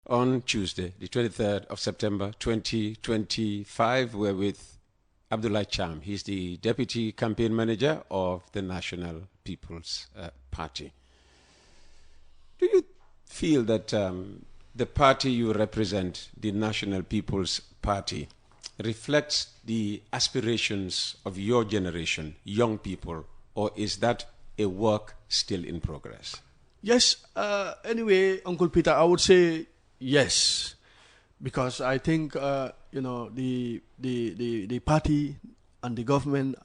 on Tuesday, the 23rd of September 2025. We're with Abdoulie Cham. He's the Deputy Campaign Manager of the National People's Party. Do you feel that the party you represent, the National People's Party, reflects the aspirations of your generation, young people, or is that a work still in progress? Yes. Anyway, Uncle Peter, I would say yes, because I think the party and the government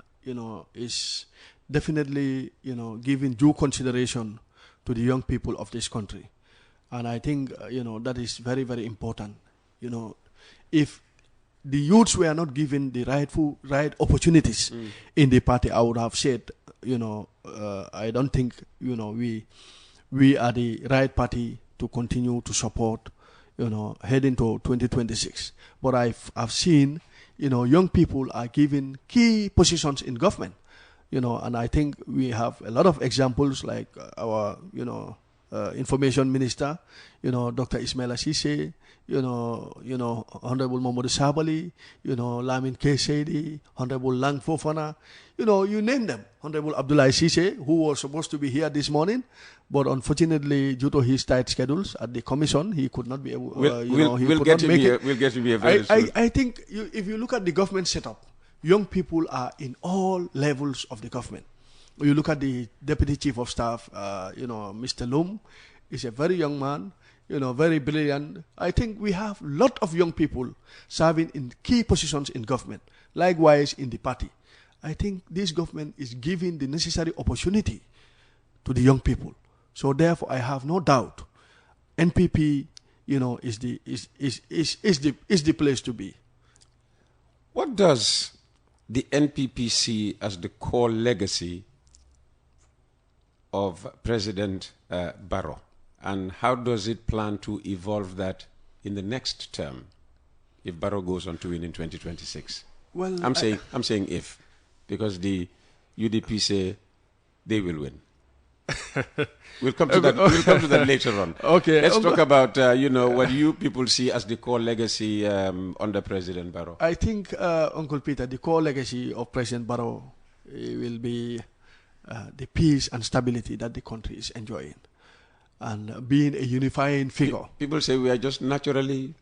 is definitely giving due consideration to the young people of this country, and I think that is very, very important. If the youths were not given the right opportunities in the party, I would have said I don't think we are the right party to continue to support heading to 2026. But I've seen young people are given key positions in government, and I think we have a lot of examples like our information minister, Dr. Ismaila Cisse, Honorable Mamadou Sabali, Lamin K. Seydi, Honorable Lang Fofana, you name them. Honorable Abdoulie Cisse, who was supposed to be here this morning, but unfortunately, due to his tight schedules at the commission, he could not be able. We'll get to be here very soon. I think if you look at the government setup, young people are in all levels of the government. You look at the Deputy Chief of Staff, Mr. Loom, is a very young man, very brilliant. I think we have a lot of young people serving in key positions in government, likewise in the party. I think this government is giving the necessary opportunity to the young people. So therefore, I have no doubt NPP, is the place to be. What does the NPP see as the core legacy of President Barrow, and how does it plan to evolve that in the next term if Barrow goes on to win in 2026? Well, I'm saying if, because the UDP say they will win. We'll come to that. We'll come to that later on. Okay. Let's talk about what you people see as the core legacy under President Barrow. I think, Uncle Peter, the core legacy of President Barrow will be the peace and stability that the country is enjoying, and being a unifying figure. People say we are just naturally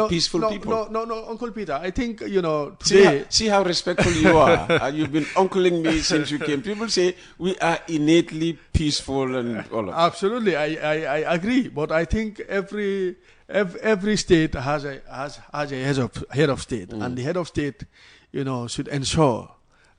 peaceful people. No, Uncle Peter. I think today. See how respectful you are. You've been uncling me since you came. People say we are innately peaceful and all of that. Absolutely, I agree. But I think every state has a head of state, and the head of state, should ensure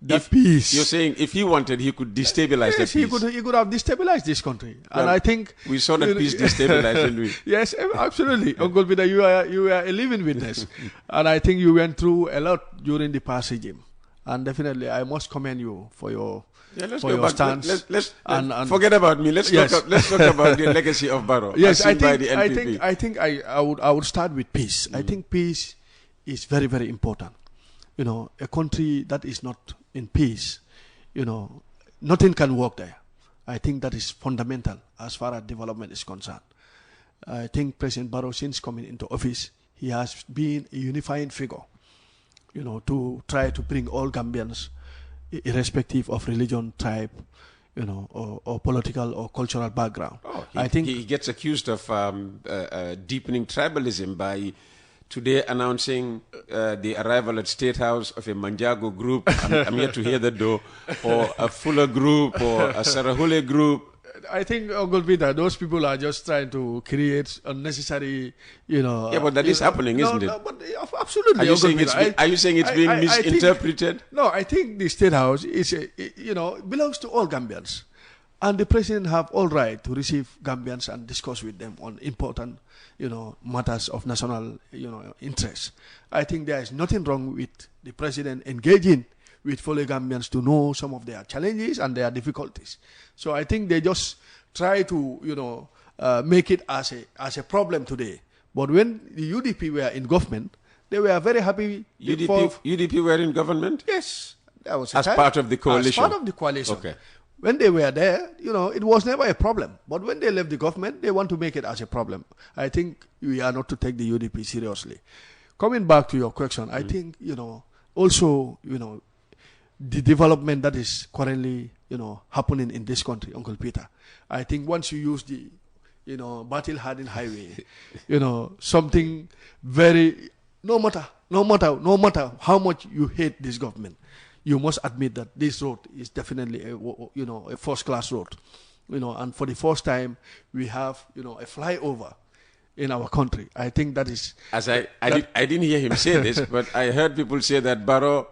that peace. You're saying if he wanted, he could destabilize the peace. He could have destabilized this country. Well, and I think we saw that peace destabilized, didn't we? Yes, absolutely. Uncle Peter, you are a living witness. And I think you went through a lot during the past regime. And definitely, I must commend you for your stance. Let's forget about me. Let's talk about the legacy of Barrow. Yes, I think I would start with peace. I think peace is very, very important. A country that is not in peace, nothing can work there. I think that is fundamental as far as development is concerned. I think President Barrow, since coming into office, he has been a unifying figure, to try to bring all Gambians, irrespective of religion, tribe, or political or cultural background. I think he gets accused of deepening tribalism by today announcing the arrival at State House of a Manjago group. I'm yet to hear that though, or a Fuller group, or a Sarahule group. I think, Uncle Peter, those people are just trying to create unnecessary, Yeah, but that is happening, isn't it? But absolutely. Are you saying it's being misinterpreted? I think the State House is, belongs to all Gambians. And the president have all right to receive Gambians and discuss with them on important, matters of national, interest. I think there is nothing wrong with the president engaging with fellow Gambians to know some of their challenges and their difficulties. So I think they just try to, make it as a problem today. But when the UDP were in government, they were very happy. UDP were in government? Yes. That was as part of the coalition? As part of the coalition. Okay. when they were there, it was never a problem. But when they left the government, they want to make it as a problem. I think we are not to take the UDP seriously. Coming back to your question, I think, also, the development that is currently, happening in this country, Uncle Peter. I think once you use the, Battle Hardened Highway, something very, no matter how much you hate this government, you must admit that this road is definitely a first-class road. And for the first time, we have, a flyover in our country. I think that is... I didn't hear him say this, but I heard people say that Barrow,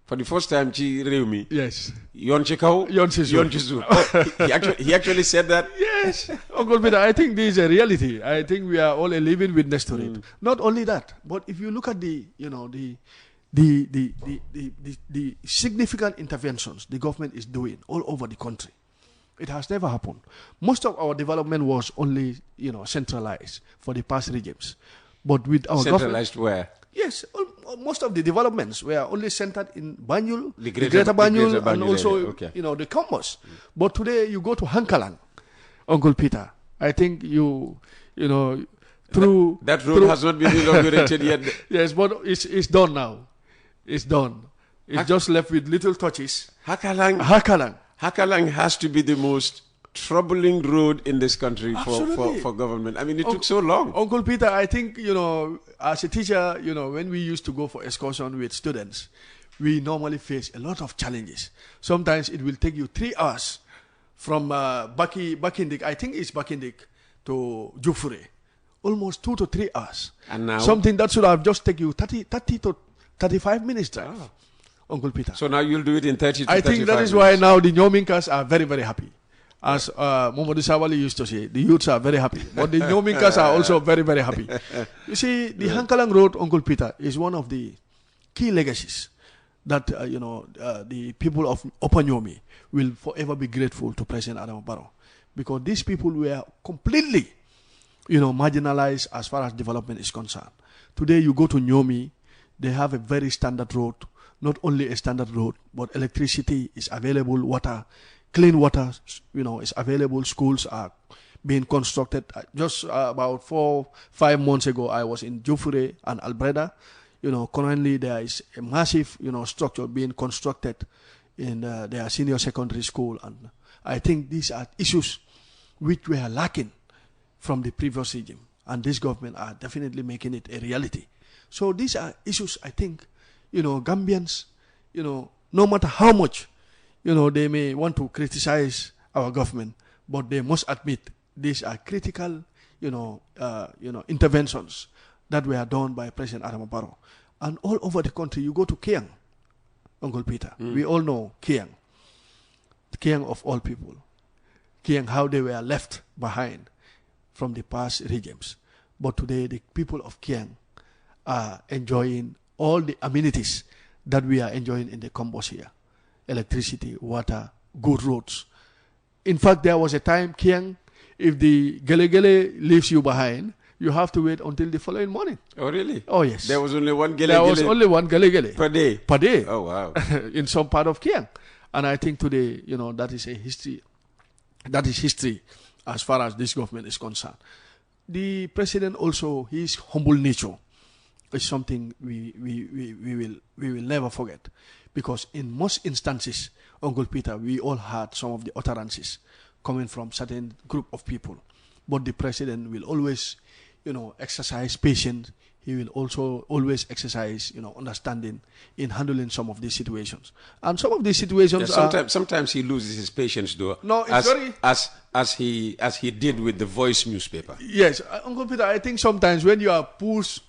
for the first time, yes. Yon He actually said that? Yes. Uncle Peter, I think this is a reality. I think we are all a living witness to it. Not only that, but if you look at the significant interventions the government is doing all over the country, it has never happened. Most of our development was only, centralized for the past regimes. But with our centralized where? Yes, most of the developments were only centered in Banjul, the greater Banjul, and also, the Combos. But today you go to Hankalang, Uncle Peter. I think through that road has not been inaugurated yet. Yes, but it's done now. It's done. It's just left with little touches. Hakalang has to be the most troubling road in this country for government. I mean, it took so long. Uncle Peter, I think, as a teacher, when we used to go for excursion with students, we normally face a lot of challenges. Sometimes it will take you 3 hours from Bakindik, I think it's Bakindik, to Jufure. Almost 2 to 3 hours. And now? Something that should have just taken you 30 to 35 minutes drive. Oh. Uncle Peter. So now you'll do it in 30 to 35 minutes. I think that is why now the Nyominkas are very, very happy. As Momodu Sawali used to say, the youths are very happy. But the Nyominkas are also very, very happy. You see, the Hankalang Road, Uncle Peter, is one of the key legacies that, the people of Upper Nyomi will forever be grateful to President Adama Barrow. Because these people were completely, marginalized as far as development is concerned. Today you go to Nyomi, they have a very standard road. Not only a standard road, but electricity is available, water, clean water, is available. Schools are being constructed. Just about 4-5 months ago, I was in Jufure and Albreda. Currently there is a massive, structure being constructed in their senior secondary school. And I think these are issues which were lacking from the previous regime. And this government are definitely making it a reality. So these are issues, I think, Gambians, no matter how much, they may want to criticize our government, but they must admit these are critical, interventions that were done by President Adama Barrow. And all over the country, you go to Kiang, Uncle Peter. We all know Kiang, the Kiang of all people. Kiang, how they were left behind from the past regimes. But today, the people of Kiang are enjoying all the amenities that we are enjoying in the Combos here. Electricity, water, good roads. In fact, there was a time, Kiang, if the Gele leaves you behind, you have to wait until the following morning. Oh, really? Oh, yes. There was only one Gele There was only one Gele per day? Per day. Oh, wow. In some part of Kiang. And I think today, that is a history. That is history as far as this government is concerned. The president also, his humble nature is something we will never forget, because in most instances, Uncle Peter, we all had some of the utterances coming from certain group of people, but the president will always, exercise patience. He will also always exercise, understanding in handling some of these situations. And some of these situations sometimes he loses his patience, though. No, it's as he did with the Voice newspaper. Yes, Uncle Peter, I think sometimes when you are pushed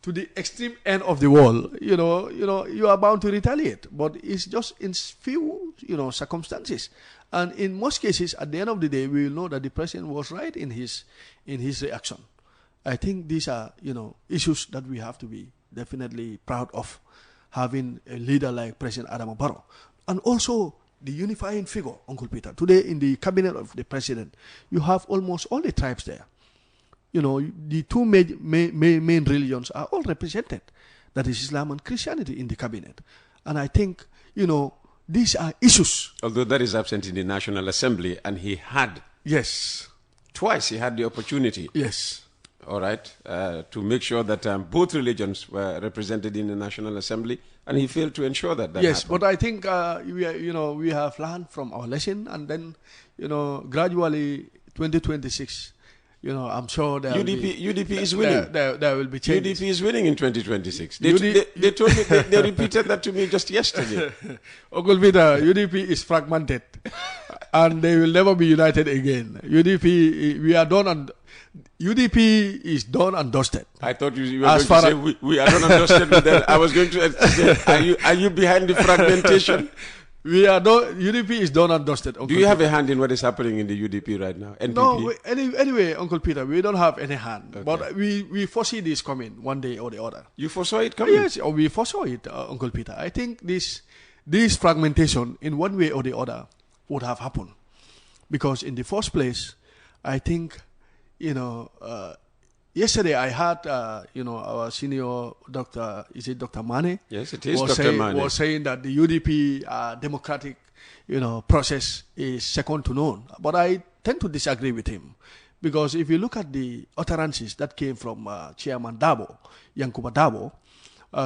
to the extreme end of the wall, you are bound to retaliate. But it's just in few, circumstances. And in most cases, at the end of the day, we will know that the president was right in his reaction. I think these are, issues that we have to be definitely proud of, having a leader like President Adama Barrow. And also the unifying figure, Uncle Peter. Today in the cabinet of the president, you have almost all the tribes there. The two main religions are all represented. That is Islam and Christianity in the cabinet. And I think, these are issues. Although that is absent in the National Assembly, and he had Yes. twice he had the opportunity. Yes. All right, to make sure that both religions were represented in the National Assembly, and he failed to ensure that. Yes, happened. but I think we have learned from our lesson, and then gradually 2026. I'm sure there UDP is winning. There will be changes. UDP is winning in 2026. They told me they repeated that to me just yesterday. Uncle Peter, UDP is fragmented, and they will never be united again. UDP, we are done and. UDP is done and dusted. I thought you were going to say we are done and dusted with them. I was going to say, are you behind the fragmentation? We are done. UDP is done and dusted. Do you have a hand in what is happening in the UDP right now? NPP? No, anyway, Uncle Peter, we don't have any hand. Okay. But we foresee this coming one day or the other. You foresaw it coming? Yes, we foresaw it, Uncle Peter. I think this fragmentation in one way or the other would have happened. Because in the first place, I think, yesterday I had, our senior doctor, is it Dr. Mane? Yes, it is Dr. Mane. Was saying that the UDP democratic, process is second to none. But I tend to disagree with him. Because if you look at the utterances that came from Chairman Dabo, Yankuba Dabo,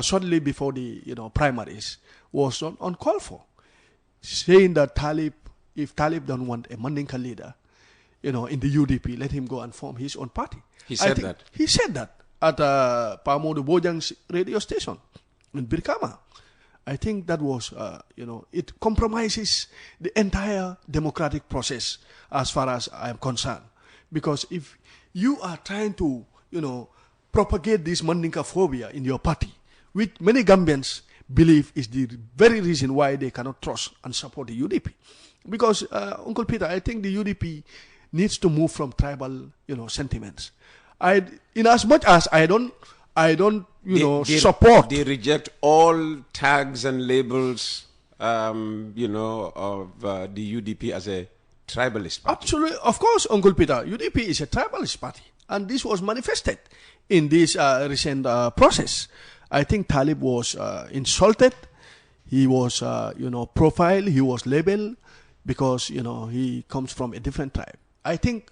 shortly before the primaries, was uncalled for. Saying that if Talib don't want a Mandinka leader, in the UDP, let him go and form his own party. He said that. He said that at Pamodu Bojang's radio station in Birkama. I think that was, it compromises the entire democratic process as far as I am concerned. Because if you are trying to, propagate this Mandinka phobia in your party, which many Gambians believe is the very reason why they cannot trust and support the UDP. Because, Uncle Peter, I think the UDP needs to move from tribal, sentiments. In as much as I don't, support. They reject all tags and labels, of the UDP as a tribalist party. Absolutely, of course, Uncle Peter. UDP is a tribalist party, and this was manifested in this recent process. I think Talib was insulted. He was, profiled. He was labeled because he comes from a different tribe. I think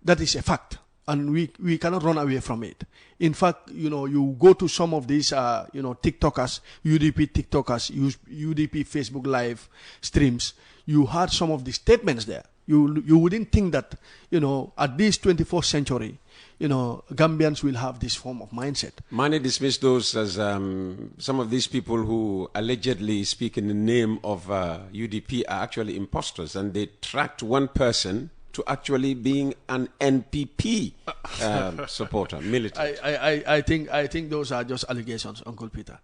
that is a fact, and we cannot run away from it. In fact, you go to some of these, TikTokers, UDP TikTokers, UDP Facebook Live streams. You heard some of the statements there. You wouldn't think that, at this 24th century, Gambians will have this form of mindset. Mane dismissed those as some of these people who allegedly speak in the name of UDP are actually imposters, and they tracked one person to actually being an NPP supporter, militant. I think those are just allegations, Uncle Peter.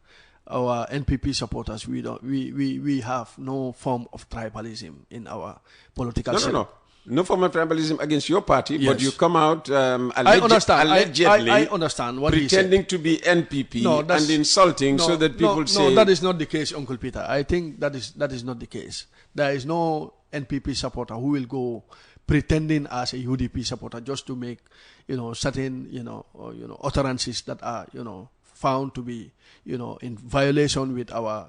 Our NPP supporters, we have no form of tribalism in our political system. No form of tribalism against your party, yes. But you come out I understand. allegedly I understand what pretending to be NPP and insulting so that people say... No, that is not the case, Uncle Peter. I think that is not the case. There is no NPP supporter who will go pretending as a UDP supporter just to make, certain, utterances that are, found to be, in violation with our,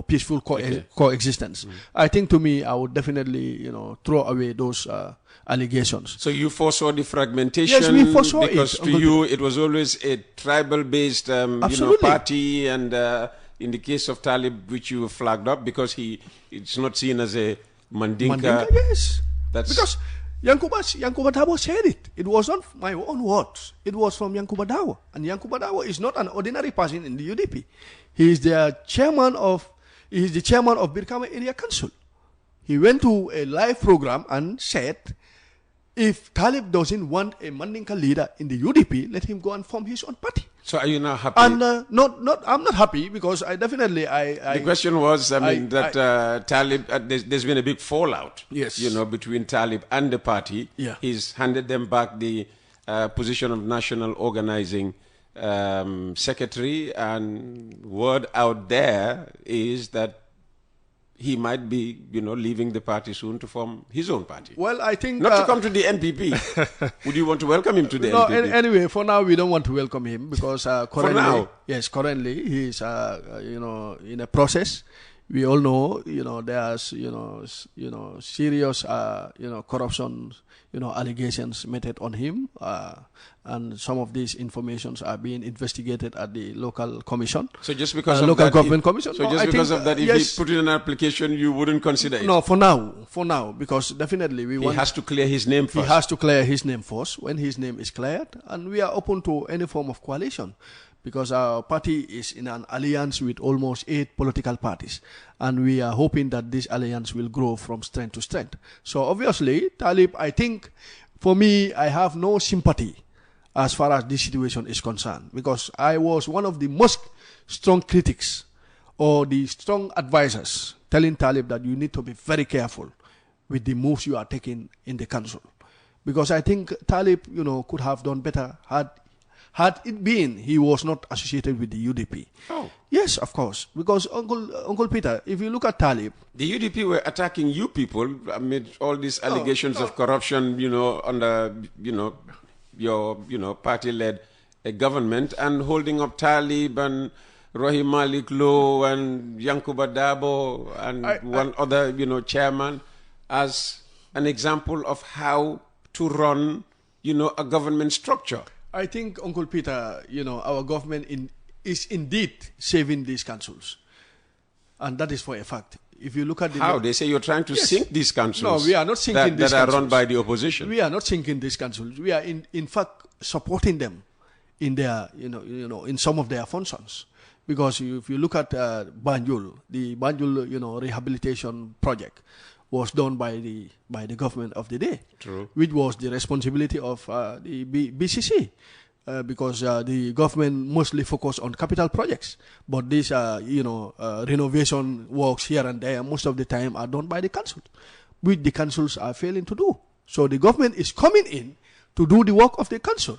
peaceful coexistence. Mm-hmm. I think to me, I would definitely, throw away those allegations. So you foresaw the fragmentation? Yes, we foresaw it. Because to you, it was always a tribal-based, party, and in the case of Talib, which you flagged up, because it's not seen as a Mandinka. Yes. Because Yankuba Dabo said it. It was not my own words. It was from Yankuba Dabo. And Yankuba Dabo is not an ordinary person in the UDP. He is the chairman of Birkama Area Council. He went to a live program and said, if Talib doesn't want a Mandinka leader in the UDP, let him go and form his own party. So are you now happy? And I'm not happy because the question was, Talib, there's been a big fallout, yes, between Talib and the party. Yeah. He's handed them back the position of national organizing secretary, and word out there is that he might be, leaving the party soon to form his own party. Well, I think... Not to come to the NPP. Would you want to welcome him to the NPP? Anyway, for now, we don't want to welcome him because currently... For now? Yes, currently, he's, in a process, We all know, there's, serious, corruption, allegations made on him, and some of these informations are being investigated at the local commission. So just because of local that, government commission. So just because of that, if yes, he put in an application, you wouldn't consider it? No, for now, because definitely he has to clear his name first. He has to clear his name first. When his name is cleared, and we are open to any form of coalition, because our party is in an alliance with almost 8 political parties, and we are hoping that this alliance will grow from strength to strength. So obviously, Talib, I think, for me, I have no sympathy as far as this situation is concerned, because I was one of the most strong critics or the strong advisors telling Talib that you need to be very careful with the moves you are taking in the council. Because I think Talib, could have done better had it been he was not associated with the UDP. Oh. Yes, of course. Because Uncle Peter, if you look at Talib, the UDP were attacking you people amid all these allegations of corruption, under, your, party-led government, and holding up Talib and Rohim Malik Low and Yankuba Dabo and other, chairman, as an example of how to run, a government structure. I think, Uncle Peter, our government is indeed saving these councils. And that is for a fact. If you look at the... How? They say you're trying to sink these councils. No, we are not sinking these councils. That are run by the opposition. We are not sinking these councils. We are, in fact, supporting them in their, in some of their functions. Because if you look at Banjul, the Banjul, rehabilitation project was done by the government of the day. True. Which was the responsibility of the BCC. Because the government mostly focused on capital projects. But these, renovation works here and there, most of the time are done by the council, which the councils are failing to do. So the government is coming in to do the work of the council.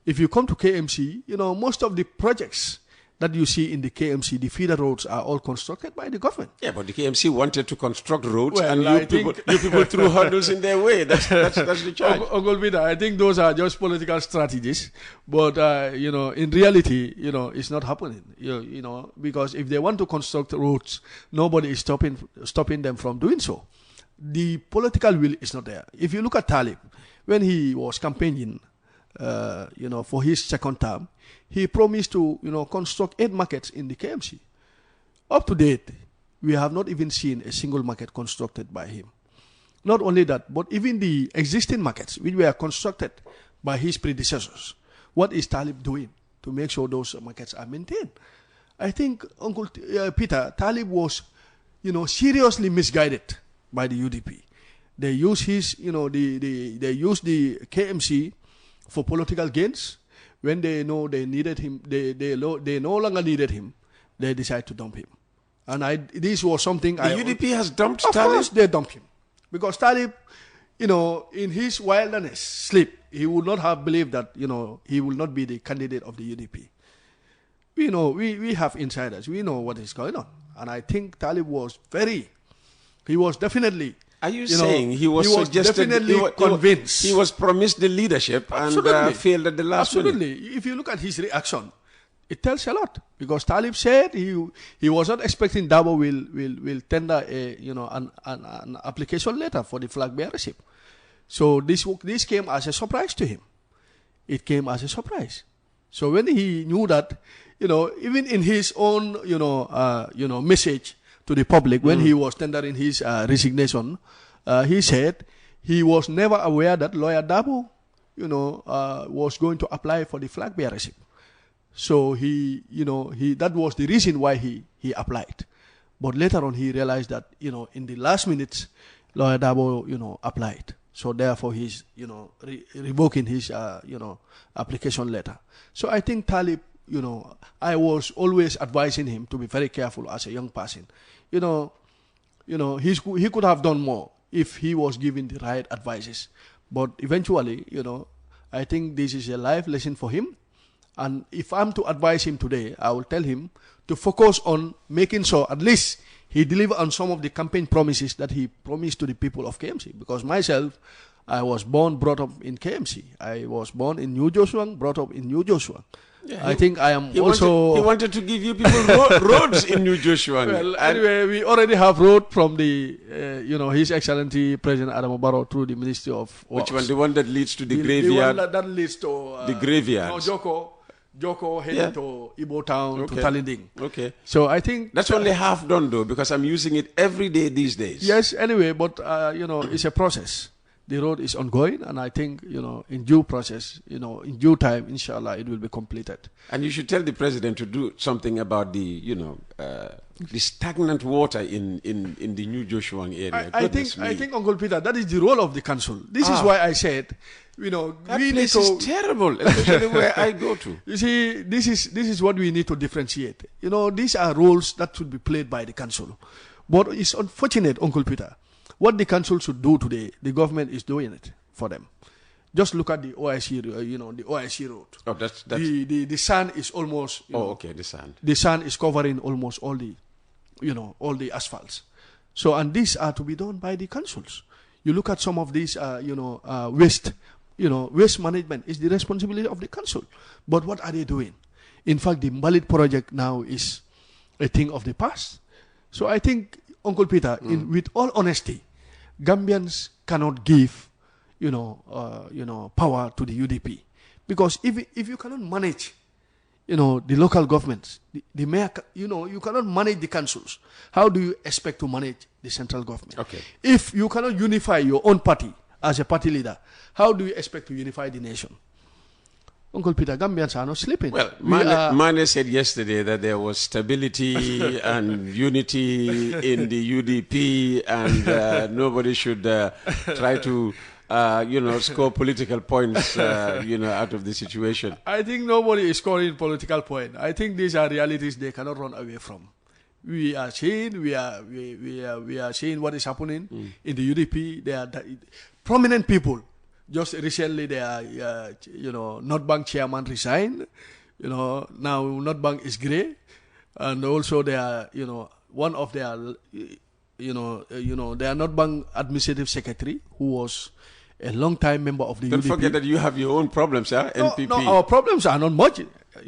If you come to KMC, most of the projects that you see in the KMC, the feeder roads are all constructed by the government. Yeah, but the KMC wanted to construct roads, and you people threw hurdles in their way. That's the charge. Uncle Peter, I think those are just political strategies. But, in reality, it's not happening. Because if they want to construct roads, nobody is stopping them from doing so. The political will is not there. If you look at Talib, when he was campaigning, for his second term, he promised to, construct 8 markets in the KMC. Up to date, we have not even seen a single market constructed by him. Not only that, but even the existing markets, which were constructed by his predecessors, what is Talib doing to make sure those markets are maintained? I think, Uncle Peter, Talib was, seriously misguided by the UDP. They use his, they use the KMC for political gains. When they know they needed him, they no longer needed him, they decide to dump him. And this was something the UDP has dumped Talib? Talib? Of course they dumped him. Because Talib, in his wilderness sleep, he would not have believed that, he will not be the candidate of the UDP. We have insiders. We know what is going on. And I think Talib was definitely... Are you saying he was definitely convinced? He was promised the leadership and failed at the last minute. Absolutely. If you look at his reaction, it tells a lot. Because Talib said he was not expecting Dabo will tender an application letter for the flag bearership. So this came as a surprise to him. It came as a surprise. So when he knew that, even in his own message to the public, when he was tendering his resignation, he said he was never aware that lawyer Dabo, was going to apply for the flag bearership. So that was the reason why he applied. But later on he realized that, in the last minutes, lawyer Dabo, applied. So therefore he's, revoking his, application letter. So I think Talib, I was always advising him to be very careful as a young person. He could have done more if he was given the right advices. But eventually, I think this is a life lesson for him. And if I'm to advise him today, I will tell him to focus on making sure at least he deliver on some of the campaign promises that he promised to the people of KMC. Because myself, I was brought up in KMC. I was born in New Joshua, brought up in New Joshua. Yeah, I think I am he also... he wanted to give you people roads in New Joshua. Well, anyway, we already have road from the, His Excellency President Adama Barrow through the Ministry of Works. Which one? The one that leads to the The graveyard? one that leads to... the graveyard. No, Joko heading to Ibo Town, to Talinding. Okay. So I think... That's only half done, though, because I'm using it every day these days. Yes, anyway, but, it's a process. The road is ongoing, and I think, in due process, in due time, inshallah, it will be completed. And you should tell the president to do something about the, the stagnant water in the New Joshua area. I think, Uncle Peter, that is the role of the council. This is why I said, that we place need to... is terrible, especially where I go to. You see, this is what we need to differentiate. These are roles that should be played by the council. But it's unfortunate, Uncle Peter. What the council should do today, the government is doing it for them. Just look at the OIC, the OIC road. Oh, that's... The sand is almost... okay, the sand. The sand is covering almost all the, all the asphalts. So, and these are to be done by the councils. You look at some of these, waste, waste management is the responsibility of the council. But what are they doing? In fact, the Mbalit project now is a thing of the past. So I think, Uncle Peter, with all honesty, Gambians cannot give, power to the UDP, because if you cannot manage, the local governments, the mayor, you cannot manage the councils. How do you expect to manage the central government? Okay. If you cannot unify your own party as a party leader, how do you expect to unify the nation? Uncle Peter, Gambians are not sleeping. Well, Mane said yesterday that there was stability and unity in the UDP, and nobody should try to, score political points, out of the situation. I think nobody is scoring political points. I think these are realities they cannot run away from. We are seeing, we are seeing what is happening in the UDP. There are prominent people. Just recently, North Bank chairman resigned. Now North Bank is grey, and also they are, one of their, their North Bank administrative secretary who was a long-time member of the UDP. Don't forget that you have your own problems, NPP. No, our problems are not much.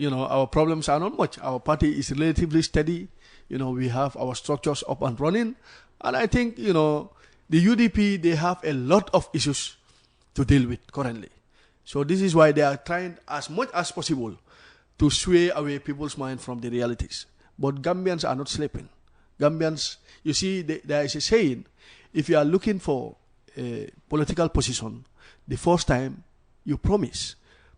Our problems are not much. Our party is relatively steady. We have our structures up and running, and I think the UDP, they have a lot of issues to deal with currently. So this is why they are trying as much as possible to sway away people's mind from the realities. But Gambians are not sleeping. Gambians, you see, there is a saying, if you are looking for a political position, the first time you promise.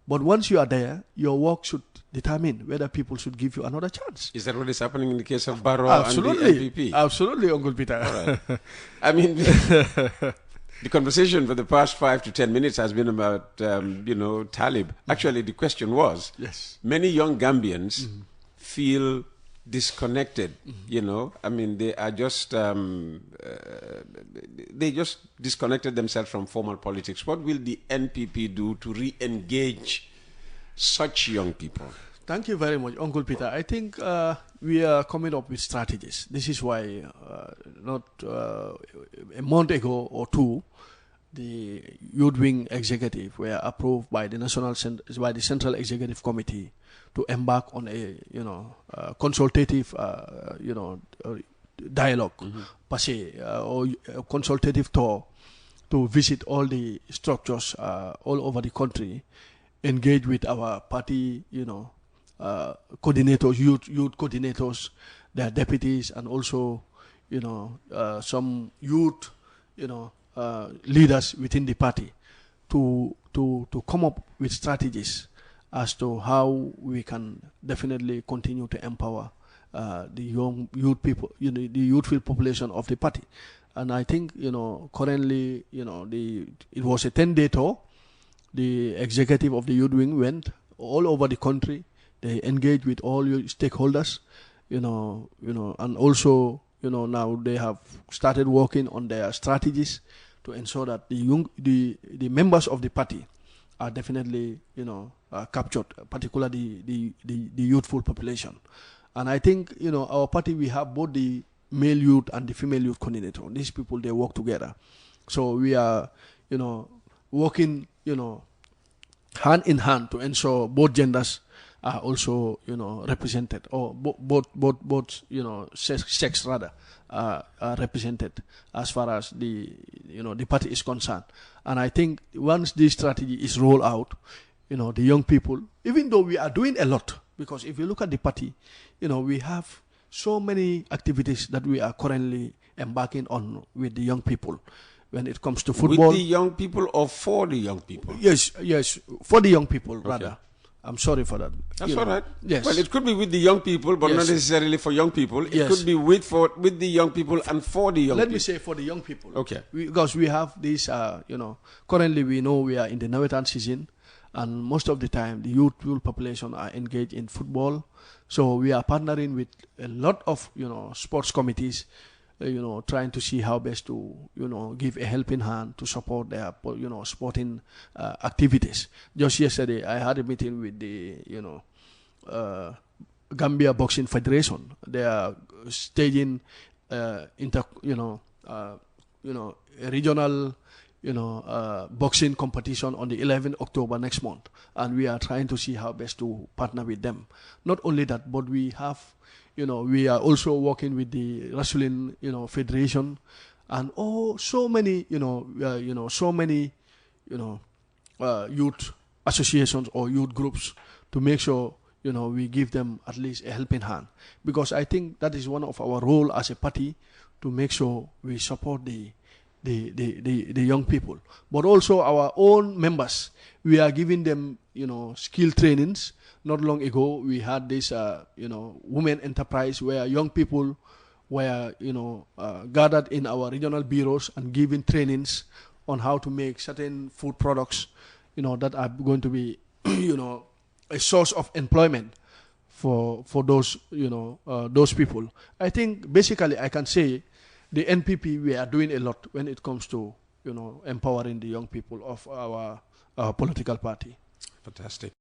But once you are there, your work should determine whether people should give you another chance. Is that what is happening in the case of Barrow Absolutely. and the NPP? Absolutely, Uncle Peter. All right. I mean... The conversation for the past 5 to 10 minutes has been about, Talib. Actually, the question was, yes, many young Gambians feel disconnected, I mean, they are just, they just disconnected themselves from formal politics. What will the NPP do to re-engage such young people? Thank you very much, Uncle Peter. I think we are coming up with strategies. This is why not a month ago or two, the Youth Wing Executive were approved by the Central Executive Committee to embark on a consultative dialogue, per se, or a consultative tour to visit all the structures all over the country, engage with our party, coordinators, youth coordinators, their deputies, and also, some youth, leaders within the party to come up with strategies as to how we can definitely continue to empower the young youth people, the youthful population of the party. And I think, currently, it was a 10-day tour. The executive of the Youth Wing went all over the country. They engage with all your stakeholders, and also, now they have started working on their strategies to ensure that the members of the party are definitely, captured, particularly the youthful population. And I think, our party, we have both the male youth and the female youth coordinator. These people, they work together. So we are, working, hand in hand to ensure both genders are also, represented, or both sex rather, are represented as far as the party is concerned. And I think once this strategy is rolled out, the young people, even though we are doing a lot, because if you look at the party, we have so many activities that we are currently embarking on with the young people. When it comes to football, with the young people or for the young people? Yes, for the young people rather. I'm sorry for that. That's all right. Yes. Well, it could be with the young people, but not necessarily for young people. It could be with the young people and for the young people. Let me say for the young people. Okay. Because we have this, currently we know we are in the Nawetan season, and most of the time the youth population are engaged in football. So we are partnering with a lot of, sports committees, trying to see how best to, give a helping hand to support their, sporting activities. Just yesterday, I had a meeting with the, Gambia Boxing Federation. They are staging, a regional, boxing competition on the 11th October next month, and we are trying to see how best to partner with them. Not only that, but we have. We are also working with the Wrestling, Federation, and so many, youth associations or youth groups to make sure, we give them at least a helping hand. Because I think that is one of our role as a party, to make sure we support the young people. But also our own members, we are giving them, skill trainings. Not long ago, we had this, women enterprise where young people were, gathered in our regional bureaus and given trainings on how to make certain food products, that are going to be, a source of employment for those, those people. I think basically I can say the NPP, we are doing a lot when it comes to, empowering the young people of our political party. Fantastic.